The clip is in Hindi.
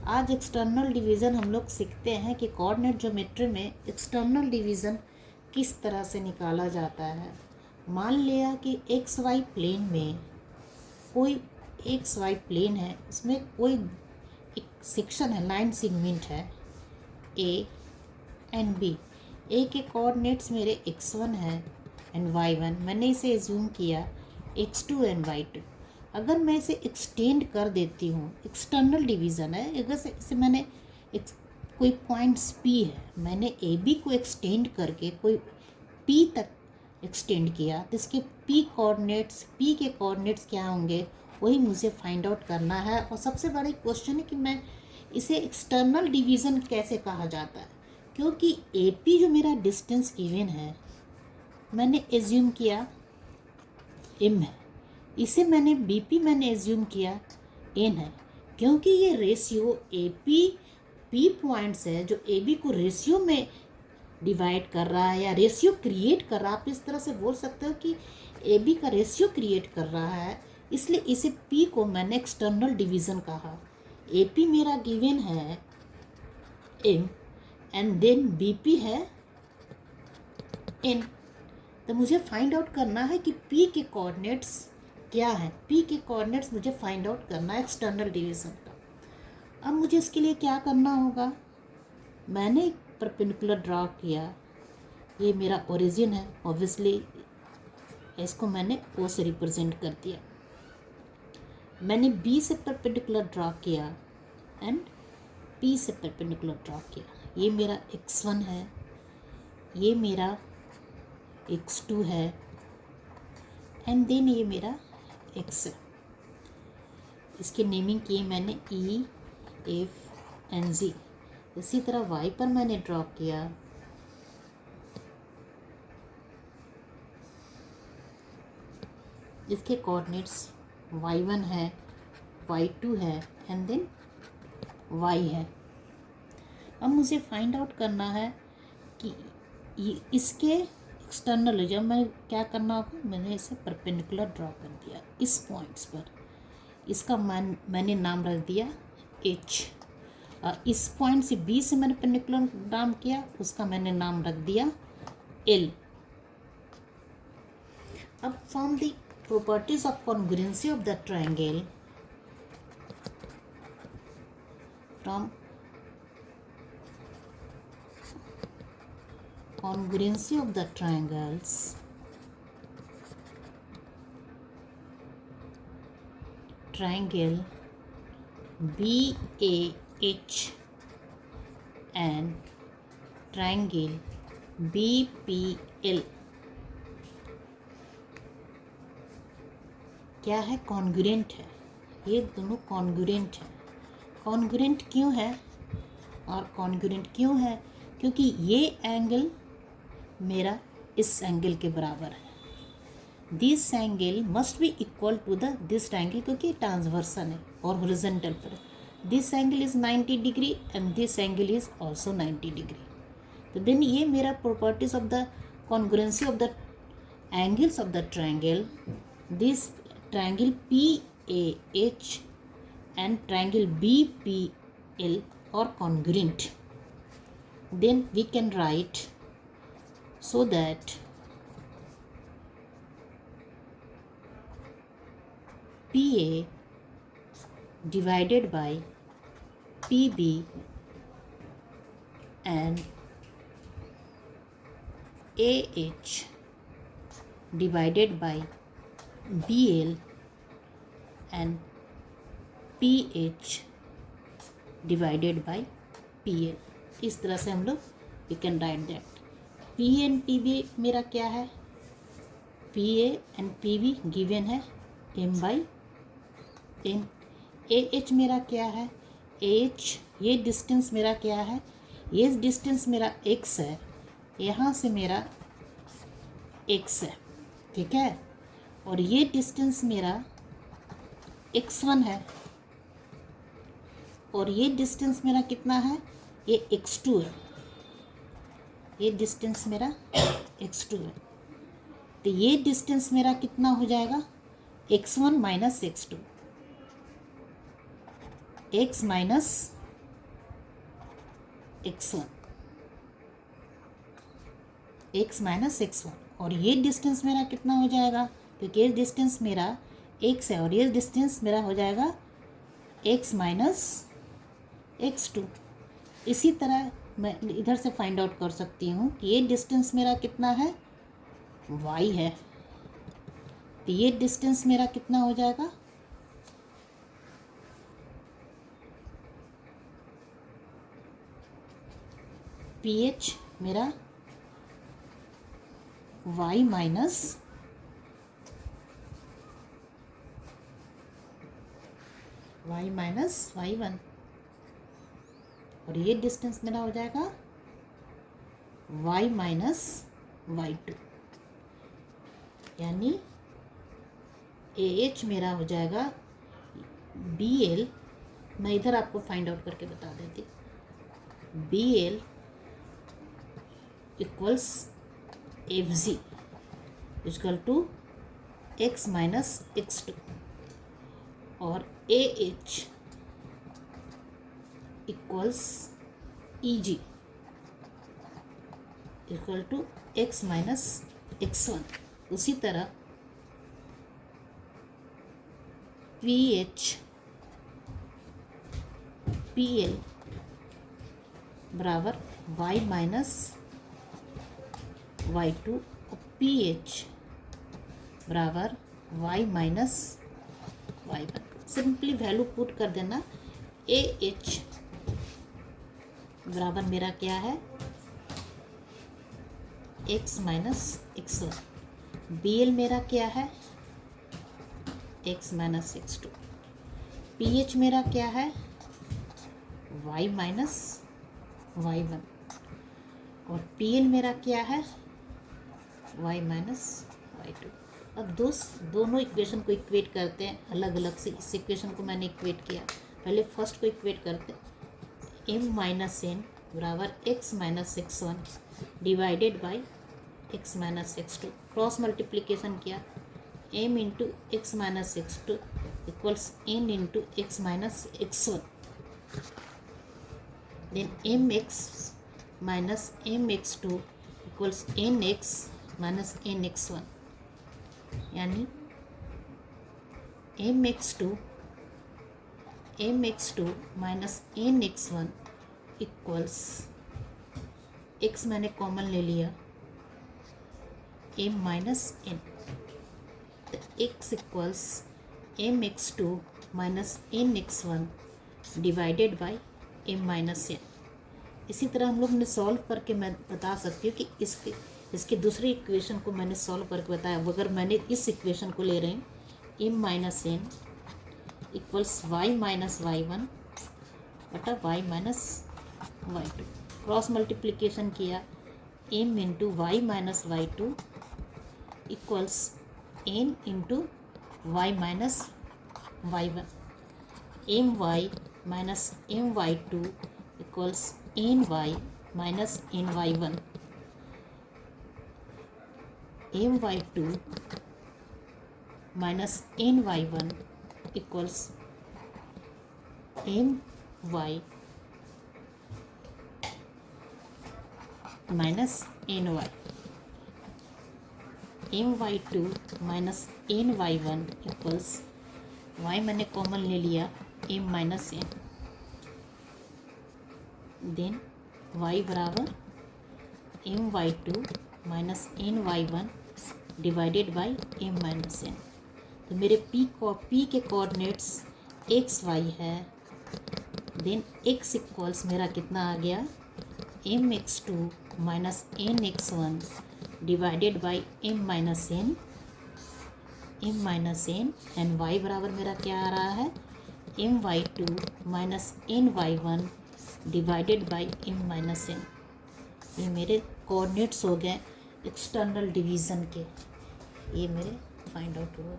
आज एक्सटर्नल डिवीज़न हम लोग सीखते हैं कि कोऑर्डिनेट ज्योमेट्री में एक्सटर्नल डिवीज़न किस तरह से निकाला जाता है। मान लिया कि एक्स वाई प्लेन में कोई एक्स वाई प्लेन है, उसमें कोई एक सेक्शन है, लाइन सेगमेंट है ए एंड बी। ए के कोऑर्डिनेट्स मेरे x1 है एंड y1। मैंने इसे एज्यूम किया x2 एंड y2। अगर मैं इसे एक्सटेंड कर देती हूँ, एक्सटर्नल डिवीज़न है, अगर इसे मैंने कोई पॉइंट्स P है, मैंने AB को एक्सटेंड करके कोई P तक एक्सटेंड किया, तो इसके P के कोऑर्डिनेट्स क्या होंगे, वही मुझे फाइंड आउट करना है। और सबसे बड़ा क्वेश्चन है कि मैं इसे एक्सटर्नल डिवीज़न कैसे कहा जाता है, क्योंकि AP जो मेरा डिस्टेंस गिवन है, मैंने एज्यूम किया m है, इसे मैंने BP मैंने एज्यूम किया n है, क्योंकि ये रेशियो AP P पॉइंट्स है जो AB को रेशियो में डिवाइड कर रहा है या रेशियो क्रिएट कर रहा है। आप इस तरह से बोल सकते हो कि AB का रेशियो क्रिएट कर रहा है, इसलिए इसे P को मैंने एक्सटर्नल डिवीज़न कहा। AP मेरा गिवन है m एंड देन BP है n। तो मुझे फाइंड आउट करना है कि P के कोऑर्डिनेट्स क्या है। P के कोऑर्डिनेट्स मुझे फाइंड आउट करना है एक्सटर्नल डिवीज़न का। अब मुझे इसके लिए क्या करना होगा, मैंने एक परपेंडिकुलर ड्रा किया, ये मेरा ओरिजिन है, ऑब्वियसली इसको मैंने O से रिप्रेजेंट कर दिया। मैंने B से परपेंडिकुलर ड्रा किया एंड P से परपेंडिकुलर ड्रा किया। ये मेरा x1 है, ये मेरा x2 है एंड देन ये मेरा x है। इसकी नेमिंग की मैंने E, F एंड Z। इसी तरह Y पर मैंने ड्रॉ किया, इसके कोऑर्डिनेट्स y1 है, y2 है एंड देन y है। अब मुझे फाइंड आउट करना है कि इसके एक्सटर्नल, जब मैं क्या करना होगा, मैंने इसे परपेंडिकुलर ड्रॉ कर दिया इस पॉइंट्स पर, इसका मैंने नाम रख दिया H। और इस पॉइंट से B से मैंने परपेंडिकुलर नाम किया, उसका मैंने नाम रख दिया L। अब from the properties of congruency of the triangle, from congruency of the triangles, triangle BAH and triangle BPL क्या है, कॉन्ग्रुएंट है। ये दोनों कॉन्ग्रुएंट है। कॉन्ग्रुएंट क्यों है और कॉन्ग्रुएंट क्यों है, क्योंकि ये एंगल मेरा इस एंगल के बराबर है। This angle must be equal to the this angle, क्योंकि ट्रांसवर्सन है और हॉरिजॉन्टल पर। This angle is 90 degree and this angle is also 90 degree. तो देन ये मेरा properties of the congruency of the angles of the triangle, this triangle PAH and triangle BPL are congruent. Then we can write so that PA divided by PB and AH divided by BL and PH divided by PL। इस तरह से हम लोग we can write that. P and PB मेरा क्या है, PA एंड PB गिवन है m/n। AH मेरा क्या है, AH ये डिस्टेंस मेरा क्या है, ये डिस्टेंस मेरा x है, यहाँ से मेरा x है, ठीक है। और ये डिस्टेंस मेरा x1 है और ये डिस्टेंस मेरा कितना है, ये x2 है। ये डिस्टेंस मेरा x2 है, तो ये डिस्टेंस मेरा कितना हो जाएगा, x1 minus x2, x minus x1, x minus x1, और ये डिस्टेंस मेरा कितना हो जाएगा, क्योंकि ये डिस्टेंस मेरा x है और ये डिस्टेंस मेरा हो जाएगा x माइनस x2। इसी तरह मैं इधर से फाइंड आउट कर सकती हूँ कि ये डिस्टेंस मेरा कितना है, y है, तो ये डिस्टेंस मेरा कितना हो जाएगा, ph मेरा y माइनस y1, और ये डिस्टेंस मेरा हो जाएगा y माइनस y2, यानी AH मेरा हो जाएगा BL, मैं इधर आपको फाइंड आउट करके बता देती, BL equals FG equal to x minus x2, और AH equals EG equal to x minus x1। उसी तरह PL बराबर y माइनस y2 और PH बराबर y minus y1। Simply value put कर देना, AH बराबर मेरा क्या है, x माइनस x1, BL मेरा क्या है, x माइनस x2, PH मेरा क्या है, y माइनस y1, और PL मेरा क्या है, y माइनस y2। अब दोनों इक्वेशन को इक्वेट करते हैं अलग अलग से। इस इक्वेशन को मैंने इक्वेट किया, पहले फर्स्ट को इक्वेट करते हैं, m माइनस n बराबर x minus x1 divided by x minus x2, cross multiplication किया, m into x minus x2 equals n into x minus x1, then mx minus mx2 equals nx minus nx1, यानी mx2 minus nx1 equals, x मैंने कॉमन ले लिया, m माइनस n, तो x equals mx2 minus nx1 divided by m minus n। इसी तरह हम लोग ने सॉल्व करके मैं बता सकती हूँ कि इसके दूसरी इक्वेशन को मैंने सॉल्व करके बताया। अगर मैंने इस इक्वेशन को ले रही हूँ m minus n equals y minus y1 बटा y minus y2, cross multiplication किया, m into y minus y2 equals n into y minus y1, my minus my2 equals ny minus ny1, my2 minus ny1 equals my minus ny, my2 minus ny1 equals y मैंने कॉमन ले लिया, m minus n, then y बराबर my2 minus ny1 divided by m minus n। तो मेरे p के कोऑर्डिनेट्स x y है, देन x इक्वल्स मेरा कितना आ गया, mx2 minus nx1 divided by m minus n and y बराबर मेरा क्या आ रहा है, my2 minus ny1 divided by m minus n। ये मेरे कोऑर्डिनेट्स हो गए एक्सटर्नल डिवीज़न के, ये मेरे फाइंड आउट हुआ।